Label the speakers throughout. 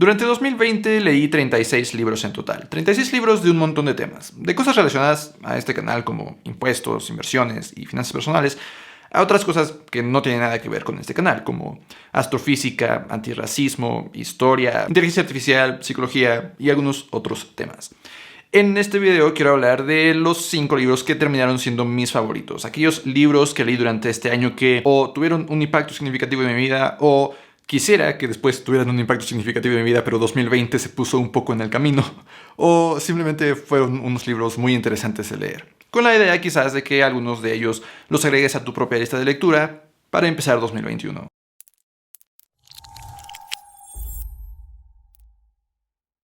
Speaker 1: Durante 2020 leí 36 libros en total. 36 libros de un montón de temas. De cosas relacionadas a este canal como impuestos, inversiones y finanzas personales, a otras cosas que no tienen nada que ver con este canal, como astrofísica, antirracismo, historia, inteligencia artificial, psicología y algunos otros temas. En este video quiero hablar de los 5 libros que terminaron siendo mis favoritos. Aquellos libros que leí durante este año que o tuvieron un impacto significativo en mi vida o quisiera que después tuvieran un impacto significativo en mi vida, pero 2020 se puso un poco en el camino. O simplemente fueron unos libros muy interesantes de leer. Con la idea quizás de que algunos de ellos los agregues a tu propia lista de lectura para empezar 2021.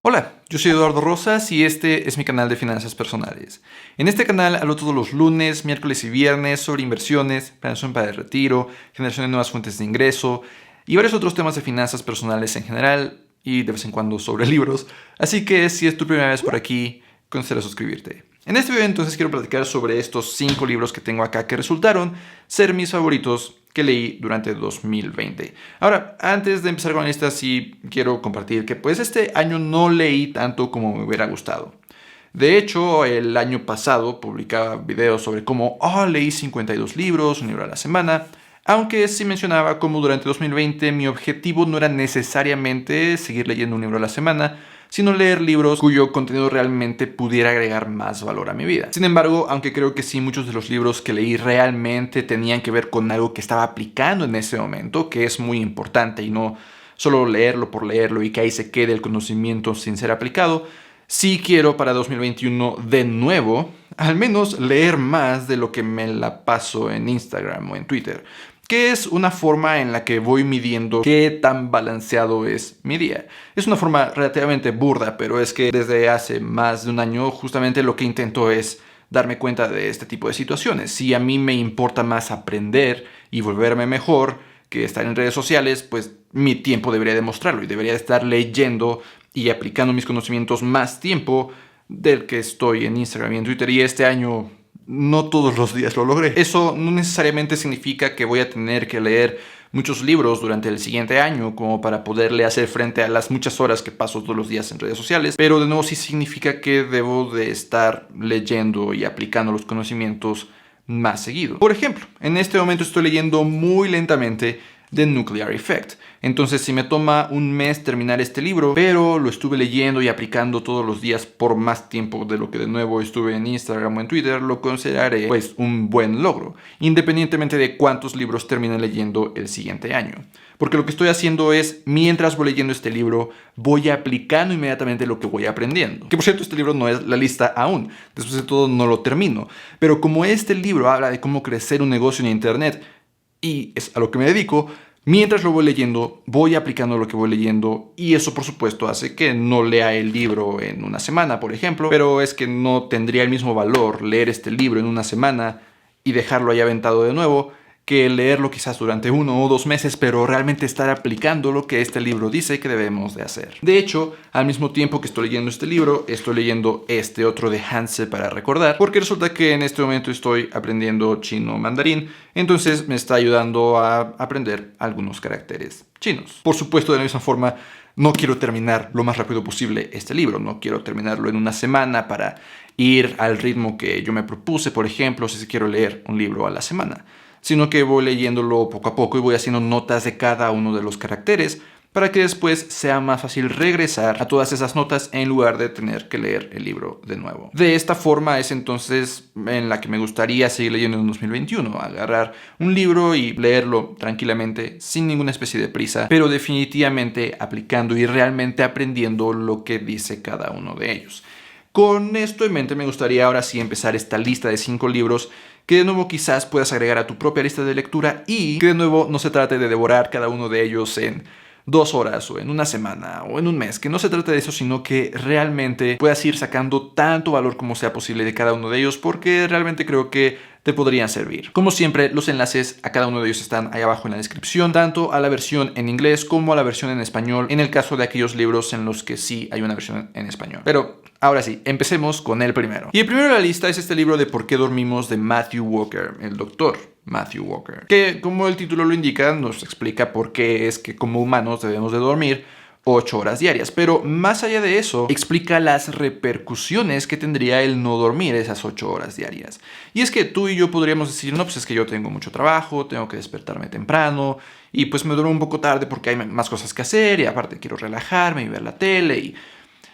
Speaker 1: Hola, yo soy Eduardo Rosas y este es mi canal de finanzas personales. En este canal hablo todos los lunes, miércoles y viernes sobre inversiones, planeación para el retiro, generación de nuevas fuentes de ingreso y varios otros temas de finanzas personales en general y de vez en cuando sobre libros. Así que si es tu primera vez por aquí, considera suscribirte. En este video entonces quiero platicar sobre estos 5 libros que tengo acá que resultaron ser mis favoritos que leí durante 2020. Ahora, antes de empezar con la lista, sí quiero compartir que pues este año no leí tanto como me hubiera gustado. De hecho, el año pasado publicaba videos sobre cómo leí 52 libros, un libro a la semana, aunque sí mencionaba cómo durante 2020 mi objetivo no era necesariamente seguir leyendo un libro a la semana, sino leer libros cuyo contenido realmente pudiera agregar más valor a mi vida. Sin embargo, aunque creo que sí muchos de los libros que leí realmente tenían que ver con algo que estaba aplicando en ese momento, que es muy importante y no solo leerlo por leerlo y que ahí se quede el conocimiento sin ser aplicado, sí quiero para 2021 de nuevo, al menos leer más de lo que me la paso en Instagram o en Twitter, que es una forma en la que voy midiendo qué tan balanceado es mi día. Es una forma relativamente burda, pero es que desde hace más de un año justamente lo que intento es darme cuenta de este tipo de situaciones. Si a mí me importa más aprender y volverme mejor que estar en redes sociales, pues mi tiempo debería demostrarlo y debería estar leyendo y aplicando mis conocimientos más tiempo del que estoy en Instagram y en Twitter, y este año no todos los días lo logré. Eso no necesariamente significa que voy a tener que leer muchos libros durante el siguiente año como para poderle hacer frente a las muchas horas que paso todos los días en redes sociales, pero de nuevo sí significa que debo de estar leyendo y aplicando los conocimientos más seguido. Por ejemplo, en este momento estoy leyendo muy lentamente The Nuclear Effect. Entonces, si me toma un mes terminar este libro, pero lo estuve leyendo y aplicando todos los días por más tiempo de lo que de nuevo estuve en Instagram o en Twitter, lo consideraré pues un buen logro, independientemente de cuántos libros termine leyendo el siguiente año. Porque lo que estoy haciendo es, mientras voy leyendo este libro, voy aplicando inmediatamente lo que voy aprendiendo. Que por cierto, este libro no es la lista aún. Después de todo, no lo termino. Pero como este libro habla de cómo crecer un negocio en internet, y es a lo que me dedico, mientras lo voy leyendo, voy aplicando lo que voy leyendo, y eso por supuesto hace que no lea el libro en una semana, por ejemplo, pero es que no tendría el mismo valor leer este libro en una semana y dejarlo ahí aventado de nuevo, que leerlo quizás durante 1 o 2 meses, pero realmente estar aplicando lo que este libro dice que debemos de hacer. De hecho, al mismo tiempo que estoy leyendo este libro, estoy leyendo este otro de Hanse para recordar, porque resulta que en este momento estoy aprendiendo chino mandarín, entonces me está ayudando a aprender algunos caracteres chinos. Por supuesto, de la misma forma, no quiero terminar lo más rápido posible este libro, no quiero terminarlo en una semana para ir al ritmo que yo me propuse, por ejemplo, si quiero leer un libro a la semana, sino que voy leyéndolo poco a poco y voy haciendo notas de cada uno de los caracteres para que después sea más fácil regresar a todas esas notas en lugar de tener que leer el libro de nuevo. De esta forma es entonces en la que me gustaría seguir leyendo en 2021, agarrar un libro y leerlo tranquilamente, sin ninguna especie de prisa, pero definitivamente aplicando y realmente aprendiendo lo que dice cada uno de ellos. Con esto en mente me gustaría ahora sí empezar esta lista de 5 libros que de nuevo quizás puedas agregar a tu propia lista de lectura y que de nuevo no se trate de devorar cada uno de ellos en 2 horas o en una semana o en un mes, que no se trate de eso, sino que realmente puedas ir sacando tanto valor como sea posible de cada uno de ellos, porque realmente creo que te podrían servir. Como siempre, los enlaces a cada uno de ellos están ahí abajo en la descripción, tanto a la versión en inglés como a la versión en español, en el caso de aquellos libros en los que sí hay una versión en español. Pero ahora sí, empecemos con el primero. Y el primero de la lista es este libro de ¿Por qué dormimos? De Matthew Walker, el doctor Matthew Walker, que como el título lo indica, nos explica por qué es que como humanos debemos de dormir 8 horas diarias. Pero más allá de eso, explica las repercusiones que tendría el no dormir esas 8 horas diarias. Y es que tú y yo podríamos decir, no, pues es que yo tengo mucho trabajo, tengo que despertarme temprano y pues me duermo un poco tarde porque hay más cosas que hacer y aparte quiero relajarme y ver la tele y...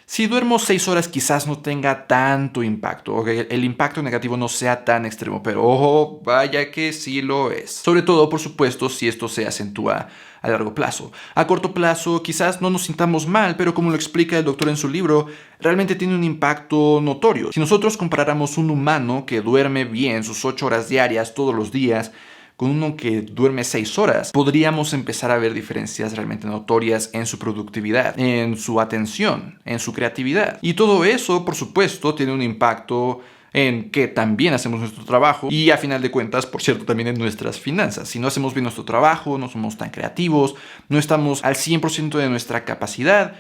Speaker 1: Si duermo 6 horas quizás no tenga tanto impacto, o que el impacto negativo no sea tan extremo, pero ojo, vaya que sí lo es. Sobre todo, por supuesto, si esto se acentúa a largo plazo. A corto plazo quizás no nos sintamos mal, pero como lo explica el doctor en su libro, realmente tiene un impacto notorio. Si nosotros comparáramos un humano que duerme bien sus 8 horas diarias todos los días, con uno que duerme 6 horas, podríamos empezar a ver diferencias realmente notorias en su productividad, en su atención, en su creatividad. Y todo eso, por supuesto, tiene un impacto en que también hacemos nuestro trabajo y a final de cuentas, por cierto, también en nuestras finanzas. Si no hacemos bien nuestro trabajo, no somos tan creativos, no estamos al 100% de nuestra capacidad,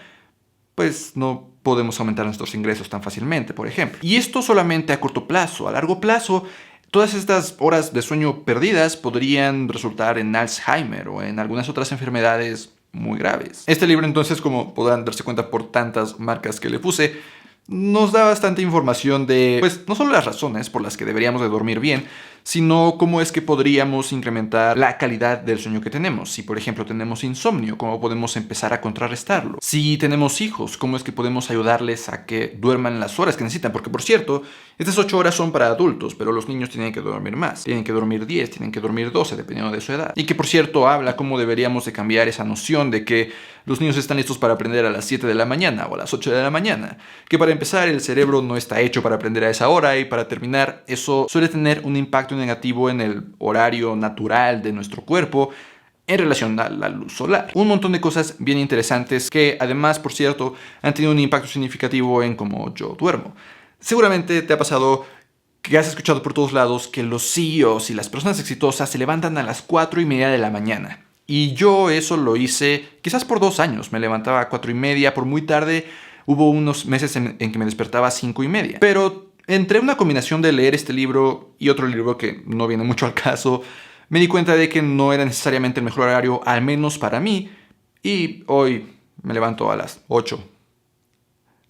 Speaker 1: pues no podemos aumentar nuestros ingresos tan fácilmente, por ejemplo. Y esto solamente a corto plazo. A largo plazo, todas estas horas de sueño perdidas podrían resultar en Alzheimer o en algunas otras enfermedades muy graves. Este libro entonces, como podrán darse cuenta por tantas marcas que le puse, nos da bastante información de, pues, no solo las razones por las que deberíamos de dormir bien, sino cómo es que podríamos incrementar la calidad del sueño que tenemos. Si, por ejemplo, tenemos insomnio, cómo podemos empezar a contrarrestarlo. Si tenemos hijos, cómo es que podemos ayudarles a que duerman las horas que necesitan. Porque, por cierto, estas 8 horas son para adultos, pero los niños tienen que dormir más. Tienen que dormir 10, tienen que dormir 12, dependiendo de su edad. Y que, por cierto, habla cómo deberíamos de cambiar esa noción de que los niños están listos para aprender a las 7 de la mañana o a las 8 de la mañana. Que para empezar, el cerebro no está hecho para aprender a esa hora y para terminar, eso suele tener un impacto negativo en el horario natural de nuestro cuerpo en relación a la luz solar. Un montón de cosas bien interesantes que además, por cierto, han tenido un impacto significativo en cómo yo duermo. Seguramente te ha pasado que has escuchado por todos lados que los CEOs y las personas exitosas se levantan a las 4:30 de la mañana. Y yo eso lo hice quizás por 2 años. Me levantaba a 4:30, por muy tarde hubo unos meses en que me despertaba a 5:30. Pero entre una combinación de leer este libro y otro libro que no viene mucho al caso, me di cuenta de que no era necesariamente el mejor horario, al menos para mí, y hoy me levanto a las 8.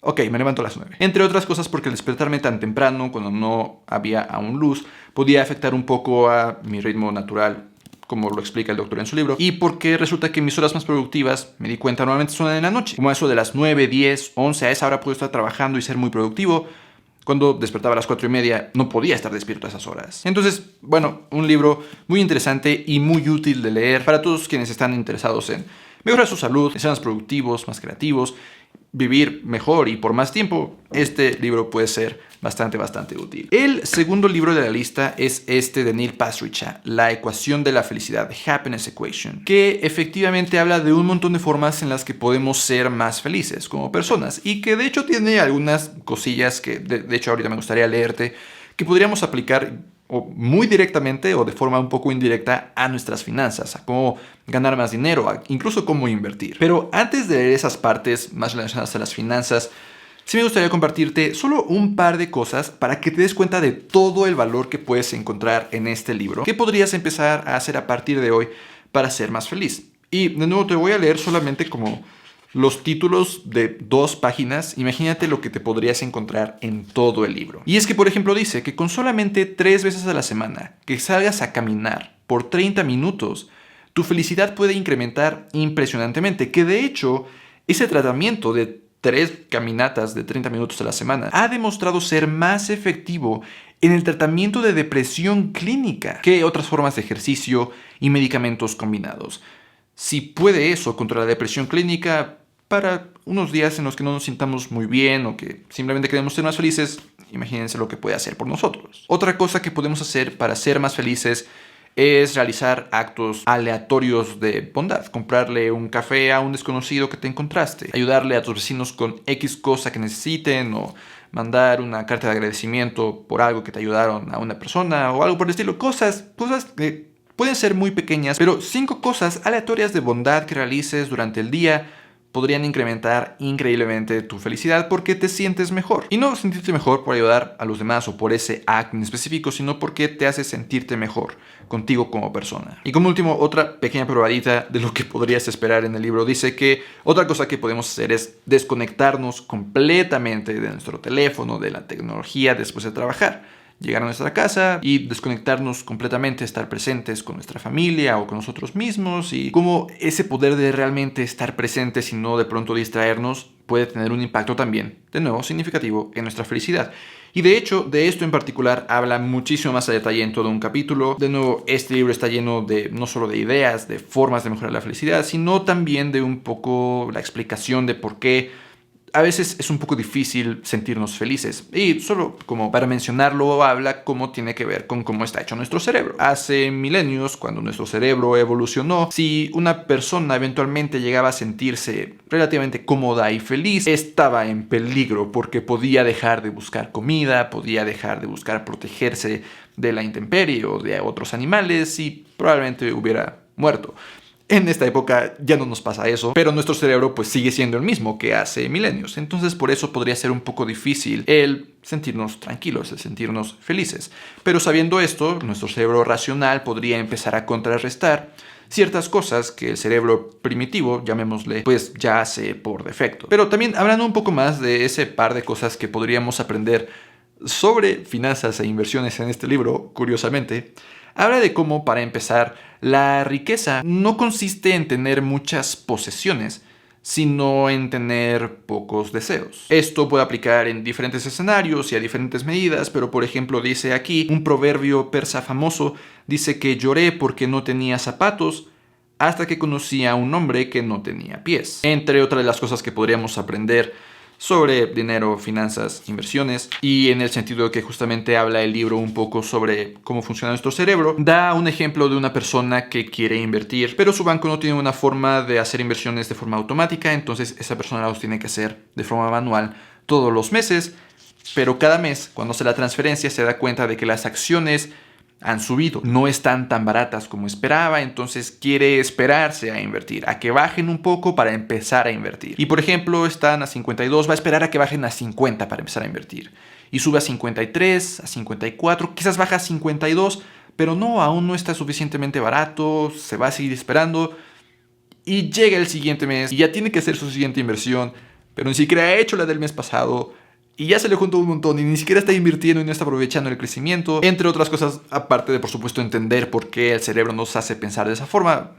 Speaker 1: Ok, me levanto a las 9. Entre otras cosas porque el despertarme tan temprano, cuando no había aún luz, podía afectar un poco a mi ritmo natural, como lo explica el doctor en su libro, y porque resulta que mis horas más productivas, me di cuenta, normalmente son en la noche. Como eso de las 9, 10, 11, a esa hora puedo estar trabajando y ser muy productivo. Cuando despertaba a las 4:30 no podía estar despierto a esas horas. Entonces, bueno, un libro muy interesante y muy útil de leer para todos quienes están interesados en mejorar su salud, ser más productivos, más creativos, vivir mejor y por más tiempo. Este libro puede ser bastante útil. El segundo libro de la lista es este de Neil Pasricha, La ecuación de la felicidad, The Happiness Equation, que efectivamente habla de un montón de formas en las que podemos ser más felices como personas y que de hecho tiene algunas cosillas que de hecho ahorita me gustaría leerte que podríamos aplicar o muy directamente o de forma un poco indirecta a nuestras finanzas, a cómo ganar más dinero, incluso cómo invertir. Pero antes de leer esas partes más relacionadas a las finanzas, sí me gustaría compartirte solo un par de cosas para que te des cuenta de todo el valor que puedes encontrar en este libro, que podrías empezar a hacer a partir de hoy para ser más feliz. Y de nuevo te voy a leer solamente como los títulos de 2 páginas. Imagínate lo que te podrías encontrar en todo el libro. Y es que, por ejemplo, dice que con solamente 3 veces a la semana que salgas a caminar por 30 minutos, tu felicidad puede incrementar impresionantemente. Que de hecho, ese tratamiento de 3 caminatas de 30 minutos a la semana ha demostrado ser más efectivo en el tratamiento de depresión clínica que otras formas de ejercicio y medicamentos combinados. Si puede eso contra la depresión clínica, para unos días en los que no nos sintamos muy bien o que simplemente queremos ser más felices, imagínense lo que puede hacer por nosotros. Otra cosa que podemos hacer para ser más felices es realizar actos aleatorios de bondad. Comprarle un café a un desconocido que te encontraste, ayudarle a tus vecinos con X cosa que necesiten o mandar una carta de agradecimiento por algo que te ayudaron a una persona o algo por el estilo. Cosas que pueden ser muy pequeñas, pero 5 cosas aleatorias de bondad que realices durante el día podrían incrementar increíblemente tu felicidad porque te sientes mejor. Y no sentirte mejor por ayudar a los demás o por ese acto en específico, sino porque te hace sentirte mejor contigo como persona. Y como último, otra pequeña probadita de lo que podrías esperar en el libro. Dice que otra cosa que podemos hacer es desconectarnos completamente de nuestro teléfono, de la tecnología después de trabajar. Llegar a nuestra casa y desconectarnos completamente, estar presentes con nuestra familia o con nosotros mismos, y cómo ese poder de realmente estar presentes y no de pronto distraernos puede tener un impacto también, de nuevo, significativo en nuestra felicidad. Y de hecho, de esto en particular habla muchísimo más a detalle en todo un capítulo. De nuevo, este libro está lleno de no solo de ideas, de formas de mejorar la felicidad, sino también de un poco la explicación de por qué a veces es un poco difícil sentirnos felices. Y solo como para mencionarlo, habla cómo tiene que ver con cómo está hecho nuestro cerebro. Hace milenios, cuando nuestro cerebro evolucionó, si una persona eventualmente llegaba a sentirse relativamente cómoda y feliz, estaba en peligro porque podía dejar de buscar comida, podía dejar de buscar protegerse de la intemperie o de otros animales y probablemente hubiera muerto. En esta época ya no nos pasa eso, pero nuestro cerebro pues sigue siendo el mismo que hace milenios. Entonces por eso podría ser un poco difícil el sentirnos tranquilos, el sentirnos felices. Pero sabiendo esto, nuestro cerebro racional podría empezar a contrarrestar ciertas cosas que el cerebro primitivo, llamémosle, pues ya hace por defecto. Pero también hablando un poco más de ese par de cosas que podríamos aprender sobre finanzas e inversiones en este libro, curiosamente, habla de cómo, para empezar, la riqueza no consiste en tener muchas posesiones, sino en tener pocos deseos. Esto puede aplicar en diferentes escenarios y a diferentes medidas, pero por ejemplo dice aquí, un proverbio persa famoso dice que lloré porque no tenía zapatos hasta que conocí a un hombre que no tenía pies. Entre otras de las cosas que podríamos aprender sobre dinero, finanzas, inversiones, y en el sentido de que justamente habla el libro un poco sobre cómo funciona nuestro cerebro, da un ejemplo de una persona que quiere invertir, pero su banco no tiene una forma de hacer inversiones de forma automática, entonces esa persona los tiene que hacer de forma manual todos los meses, pero cada mes, cuando hace la transferencia, se da cuenta de que las acciones han subido, no están tan baratas como esperaba, entonces quiere esperarse a invertir, a que bajen un poco para empezar a invertir. Y por ejemplo, están a 52, va a esperar a que bajen a 50 para empezar a invertir. Y sube a 53, a 54, quizás baja a 52, pero no, aún no está suficientemente barato, se va a seguir esperando. Y llega el siguiente mes y ya tiene que hacer su siguiente inversión, pero ni siquiera ha hecho la del mes pasado. Y ya se le juntó un montón y ni siquiera está invirtiendo y no está aprovechando el crecimiento. Entre otras cosas, aparte de, por supuesto, entender por qué el cerebro nos hace pensar de esa forma.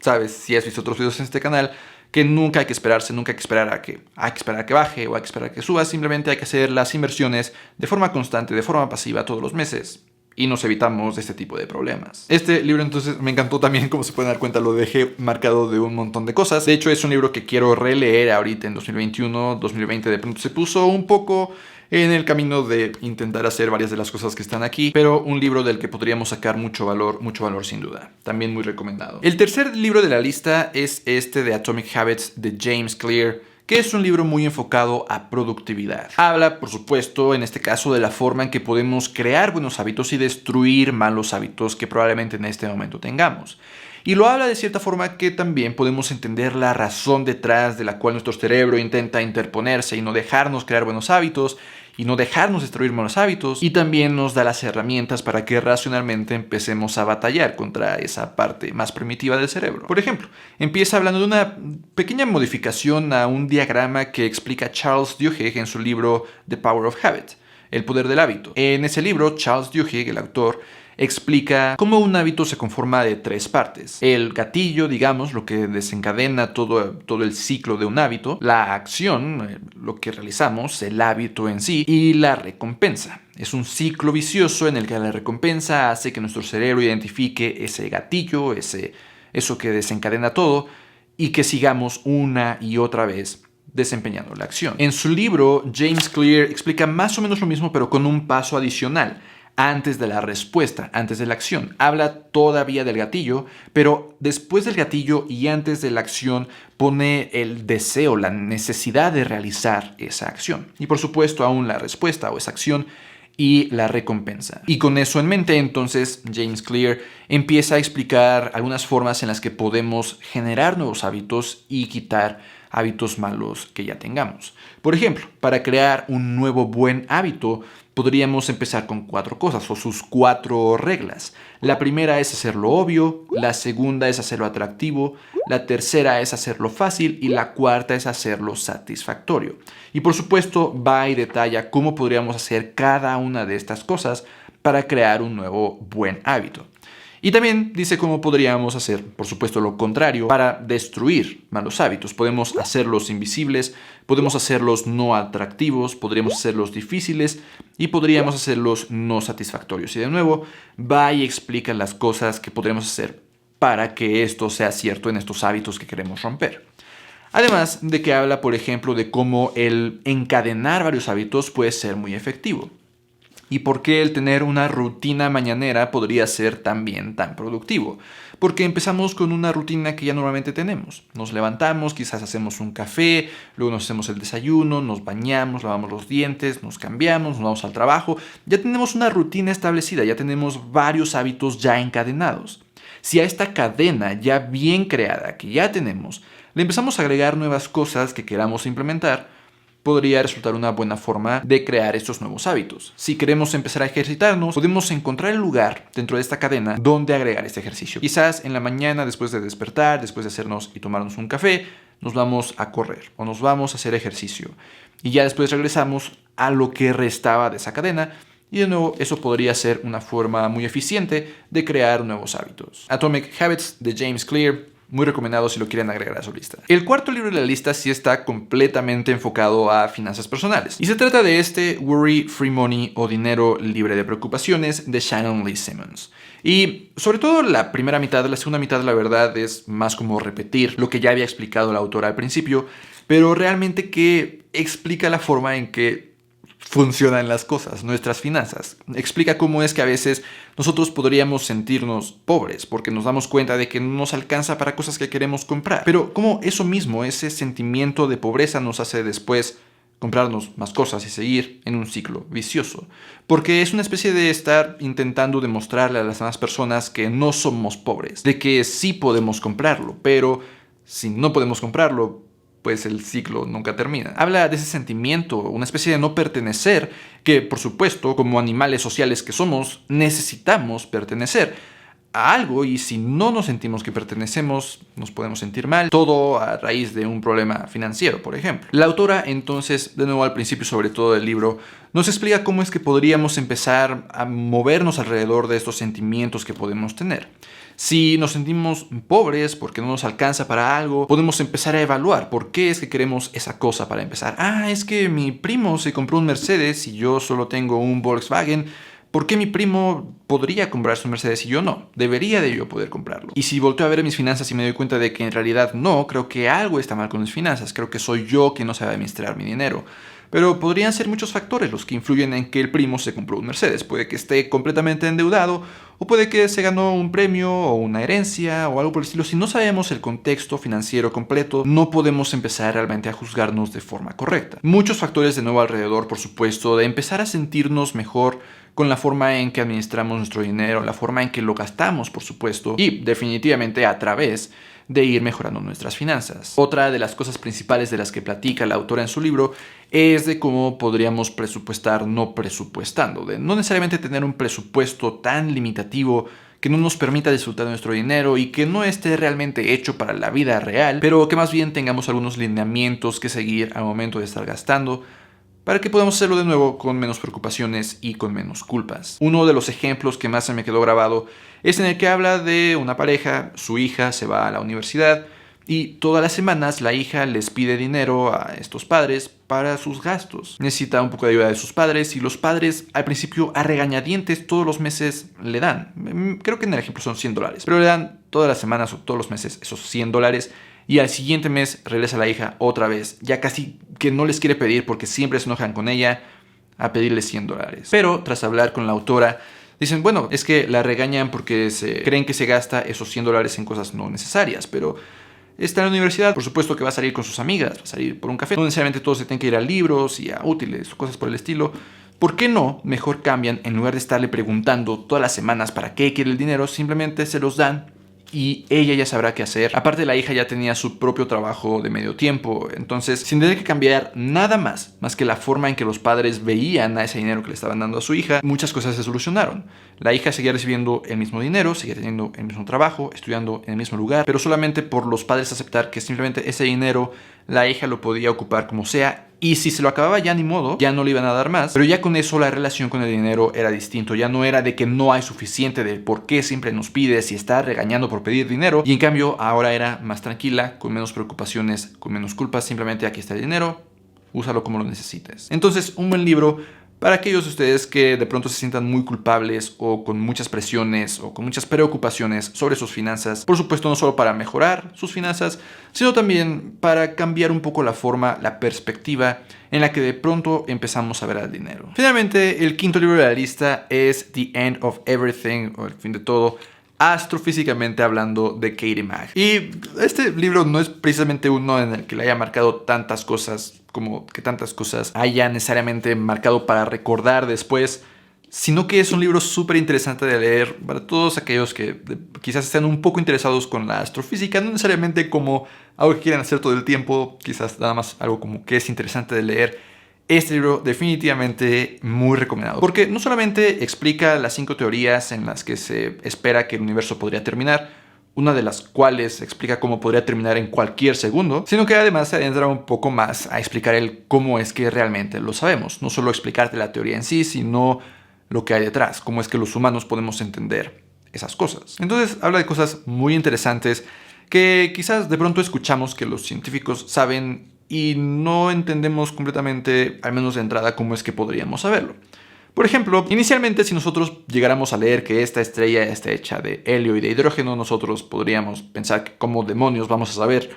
Speaker 1: Sabes, si has visto otros videos en este canal, que nunca hay que esperarse, nunca hay que esperar a que baje o hay que esperar a que suba. Simplemente hay que hacer las inversiones de forma constante, de forma pasiva, todos los meses. Y nos evitamos este tipo de problemas. Este libro entonces me encantó también, como se pueden dar cuenta, lo dejé marcado de un montón de cosas. De hecho es un libro que quiero releer ahorita en 2021, 2020 de pronto se puso un poco en el camino de intentar hacer varias de las cosas que están aquí, pero un libro del que podríamos sacar mucho valor sin duda. También muy recomendado. El tercer libro de la lista es este de Atomic Habits de James Clear, que es un libro muy enfocado a productividad. Habla, por supuesto, en este caso de la forma en que podemos crear buenos hábitos y destruir malos hábitos que probablemente en este momento tengamos. Y lo habla de cierta forma que también podemos entender la razón detrás de la cual nuestro cerebro intenta interponerse y no dejarnos crear buenos hábitos y no dejarnos destruir malos hábitos, y también nos da las herramientas para que racionalmente empecemos a batallar contra esa parte más primitiva del cerebro. Por ejemplo, empieza hablando de una pequeña modificación a un diagrama que explica Charles Duhigg en su libro The Power of Habit, El poder del hábito. En ese libro, Charles Duhigg, el autor, explica cómo un hábito se conforma de tres partes. El gatillo, digamos, lo que desencadena todo el ciclo de un hábito, la acción, lo que realizamos, el hábito en sí, y la recompensa. Es un ciclo vicioso en el que la recompensa hace que nuestro cerebro identifique ese gatillo, eso que desencadena todo, y que sigamos una y otra vez desempeñando la acción. En su libro, James Clear explica más o menos lo mismo, pero con un paso adicional. Antes de la respuesta, antes de la acción. Habla todavía del gatillo, pero después del gatillo y antes de la acción pone el deseo, la necesidad de realizar esa acción. Y por supuesto aún la respuesta o esa acción y la recompensa. Y con eso en mente, entonces, James Clear empieza a explicar algunas formas en las que podemos generar nuevos hábitos y quitar hábitos malos que ya tengamos. Por ejemplo, para crear un nuevo buen hábito, podríamos empezar con 4 cosas o sus 4 reglas. La primera es hacerlo obvio, la segunda es hacerlo atractivo, la tercera es hacerlo fácil y la cuarta es hacerlo satisfactorio. Y por supuesto va y detalla cómo podríamos hacer cada una de estas cosas para crear un nuevo buen hábito. Y también dice cómo podríamos hacer, por supuesto, lo contrario para destruir malos hábitos. Podemos hacerlos invisibles, podemos hacerlos no atractivos, podríamos hacerlos difíciles y podríamos hacerlos no satisfactorios. Y de nuevo, va y explica las cosas que podríamos hacer para que esto sea cierto en estos hábitos que queremos romper. Además de que habla, por ejemplo, de cómo el encadenar varios hábitos puede ser muy efectivo. ¿Y por qué el tener una rutina mañanera podría ser también tan productivo? Porque empezamos con una rutina que ya normalmente tenemos. Nos levantamos, quizás hacemos un café, luego nos hacemos el desayuno, nos bañamos, lavamos los dientes, nos cambiamos, nos vamos al trabajo. Ya tenemos una rutina establecida, ya tenemos varios hábitos ya encadenados. Si a esta cadena ya bien creada que ya tenemos, le empezamos a agregar nuevas cosas que queramos implementar, podría resultar una buena forma de crear estos nuevos hábitos. Si queremos empezar a ejercitarnos, podemos encontrar el lugar dentro de esta cadena donde agregar este ejercicio. Quizás en la mañana, después de despertar, después de hacernos y tomarnos un café, nos vamos a correr o nos vamos a hacer ejercicio. Y ya después regresamos a lo que restaba de esa cadena. Y de nuevo, eso podría ser una forma muy eficiente de crear nuevos hábitos. Atomic Habits de James Clear. Muy recomendado si lo quieren agregar a su lista. El cuarto libro de la lista sí está completamente enfocado a finanzas personales. Y se trata de este Worry Free Money o Dinero Libre de Preocupaciones de Shannon Lee Simmons. Y sobre todo la primera mitad, la segunda mitad la verdad es más como repetir lo que ya había explicado la autora al principio, pero realmente que explica la forma en que funcionan las cosas, nuestras finanzas. Explica cómo es que a veces nosotros podríamos sentirnos pobres porque nos damos cuenta de que no nos alcanza para cosas que queremos comprar. Pero cómo eso mismo, ese sentimiento de pobreza nos hace después comprarnos más cosas y seguir en un ciclo vicioso. Porque es una especie de estar intentando demostrarle a las demás personas que no somos pobres, de que sí podemos comprarlo, pero si no podemos comprarlo, pues el ciclo nunca termina. Habla de ese sentimiento, una especie de no pertenecer, que por supuesto, como animales sociales que somos, necesitamos pertenecer a algo y si no nos sentimos que pertenecemos, nos podemos sentir mal, todo a raíz de un problema financiero, por ejemplo. La autora entonces, de nuevo al principio sobre todo del libro, nos explica cómo es que podríamos empezar a movernos alrededor de estos sentimientos que podemos tener. Si nos sentimos pobres porque no nos alcanza para algo, podemos empezar a evaluar por qué es que queremos esa cosa para empezar. Es que mi primo se compró un Mercedes y yo solo tengo un Volkswagen. ¿Por qué mi primo podría comprarse un Mercedes y yo no? Debería de yo poder comprarlo. Y si volteo a ver mis finanzas y me doy cuenta de que en realidad no, creo que algo está mal con mis finanzas. Creo que soy yo que no sabe administrar mi dinero. Pero podrían ser muchos factores los que influyen en que el primo se compró un Mercedes. Puede que esté completamente endeudado, o puede que se ganó un premio, o una herencia, o algo por el estilo. Si no sabemos el contexto financiero completo, no podemos empezar realmente a juzgarnos de forma correcta. Muchos factores de nuevo alrededor, por supuesto, de empezar a sentirnos mejor con la forma en que administramos nuestro dinero, la forma en que lo gastamos, por supuesto, y definitivamente a través de ir mejorando nuestras finanzas. Otra de las cosas principales de las que platica la autora en su libro es de cómo podríamos presupuestar no presupuestando, de no necesariamente tener un presupuesto tan limitativo que no nos permita disfrutar de nuestro dinero y que no esté realmente hecho para la vida real, pero que más bien tengamos algunos lineamientos que seguir al momento de estar gastando, para que podamos hacerlo de nuevo con menos preocupaciones y con menos culpas. Uno de los ejemplos que más se me quedó grabado es en el que habla de una pareja, su hija se va a la universidad y todas las semanas la hija les pide dinero a estos padres para sus gastos. Necesita un poco de ayuda de sus padres y los padres al principio a regañadientes todos los meses le dan. Creo que en el ejemplo son $100, pero le dan todas las semanas o todos los meses esos $100 y al siguiente mes regresa la hija otra vez, ya casi que no les quiere pedir porque siempre se enojan con ella, a pedirle $100. Pero tras hablar con la autora, dicen, bueno, es que la regañan porque creen que se gasta esos $100 en cosas no necesarias, pero está en la universidad, por supuesto que va a salir con sus amigas, va a salir por un café, no necesariamente todos se tienen que ir a libros y a útiles o cosas por el estilo. ¿Por qué no? Mejor cambian, en lugar de estarle preguntando todas las semanas para qué quiere el dinero, simplemente se los dan y ella ya sabrá qué hacer. Aparte, la hija ya tenía su propio trabajo de medio tiempo, entonces sin tener que cambiar nada más que la forma en que los padres veían a ese dinero que le estaban dando a su hija, muchas cosas se solucionaron. La hija seguía recibiendo el mismo dinero, seguía teniendo el mismo trabajo, estudiando en el mismo lugar, pero solamente por los padres aceptar que simplemente ese dinero la hija lo podía ocupar como sea, y si se lo acababa ya ni modo, ya no le iban a dar más, pero ya con eso la relación con el dinero era distinto. Ya no era de que no hay suficiente, de por qué siempre nos pides y está regañando por pedir dinero, y en cambio ahora era más tranquila, con menos preocupaciones, con menos culpas. Simplemente aquí está el dinero, úsalo como lo necesites. Entonces, un buen libro para aquellos de ustedes que de pronto se sientan muy culpables o con muchas presiones o con muchas preocupaciones sobre sus finanzas. Por supuesto, no solo para mejorar sus finanzas, sino también para cambiar un poco la forma, la perspectiva en la que de pronto empezamos a ver al dinero. Finalmente, el quinto libro de la lista es The End of Everything, o El fin de todo, astrofísicamente hablando, de Katie Mack. Y este libro no es precisamente uno en el que le haya marcado tantas cosas, como que tantas cosas haya necesariamente marcado para recordar después, sino que es un libro súper interesante de leer para todos aquellos que quizás estén un poco interesados con la astrofísica, no necesariamente como algo que quieran hacer todo el tiempo, quizás nada más algo como que es interesante de leer. Este libro definitivamente muy recomendado, porque no solamente explica las 5 teorías en las que se espera que el universo podría terminar, una de las cuales explica cómo podría terminar en cualquier segundo, sino que además se adentra un poco más a explicar el cómo es que realmente lo sabemos. No solo explicarte la teoría en sí, sino lo que hay detrás, cómo es que los humanos podemos entender esas cosas. Entonces habla de cosas muy interesantes que quizás de pronto escuchamos que los científicos saben y no entendemos completamente, al menos de entrada, cómo es que podríamos saberlo. Por ejemplo, inicialmente, si nosotros llegáramos a leer que esta estrella está hecha de helio y de hidrógeno, nosotros podríamos pensar que cómo demonios vamos a saber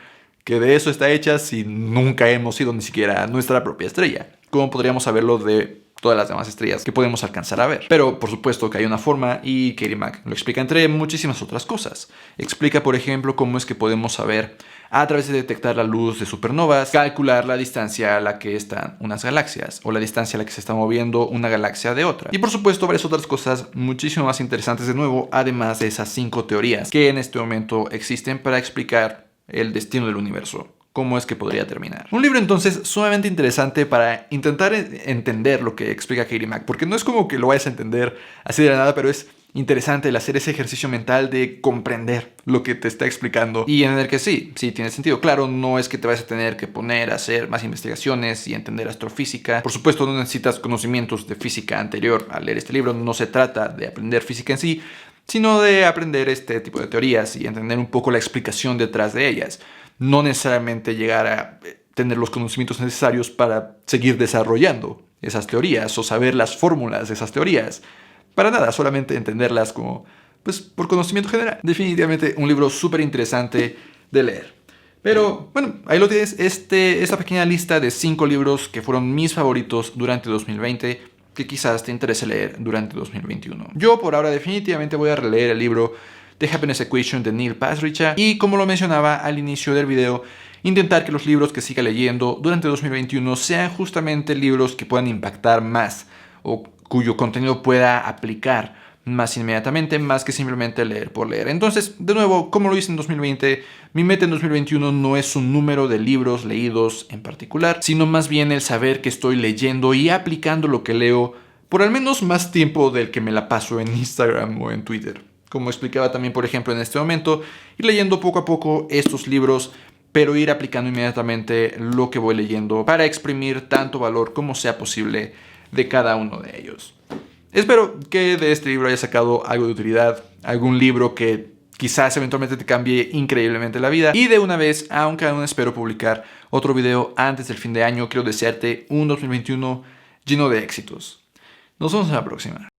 Speaker 1: que de eso está hecha si nunca hemos sido ni siquiera nuestra propia estrella. ¿Cómo podríamos saberlo de todas las demás estrellas que podemos alcanzar a ver? Pero por supuesto que hay una forma, y Katie Mack lo explica entre muchísimas otras cosas. Explica, por ejemplo, cómo es que podemos saber a través de detectar la luz de supernovas, calcular la distancia a la que están unas galaxias, o la distancia a la que se está moviendo una galaxia de otra. Y por supuesto varias otras cosas muchísimo más interesantes de nuevo, además de esas 5 teorías que en este momento existen para explicar el destino del universo. Cómo es que podría terminar. Un libro entonces sumamente interesante para intentar entender lo que explica Katie Mack, porque no es como que lo vayas a entender así de la nada, pero es interesante el hacer ese ejercicio mental de comprender lo que te está explicando y entender que sí tiene sentido. Claro, no es que te vayas a tener que poner a hacer más investigaciones y entender astrofísica. Por supuesto, no necesitas conocimientos de física anterior al leer este libro. No se trata de aprender física en sí, sino de aprender este tipo de teorías y entender un poco la explicación detrás de ellas. No necesariamente llegar a tener los conocimientos necesarios para seguir desarrollando esas teorías o saber las fórmulas de esas teorías. Para nada, solamente entenderlas como, pues, por conocimiento general. Definitivamente un libro súper interesante de leer. Pero, bueno, ahí lo tienes, esta pequeña lista de 5 libros que fueron mis favoritos durante 2020, que quizás te interese leer durante 2021. Yo, por ahora, definitivamente voy a releer el libro The Happiness Equation de Neil Pasricha, y como lo mencionaba al inicio del video, intentar que los libros que siga leyendo durante 2021 sean justamente libros que puedan impactar más o cuyo contenido pueda aplicar más inmediatamente, más que simplemente leer por leer. Entonces, de nuevo, como lo hice en 2020, mi meta en 2021 no es un número de libros leídos en particular, sino más bien el saber que estoy leyendo y aplicando lo que leo por al menos más tiempo del que me la paso en Instagram o en Twitter. Como explicaba también, por ejemplo, en este momento, ir leyendo poco a poco estos libros, pero ir aplicando inmediatamente lo que voy leyendo para exprimir tanto valor como sea posible de cada uno de ellos. Espero que de este libro hayas sacado algo de utilidad, algún libro que quizás eventualmente te cambie increíblemente la vida. Y de una vez, aunque aún espero publicar otro video antes del fin de año, quiero desearte un 2021 lleno de éxitos. Nos vemos en la próxima.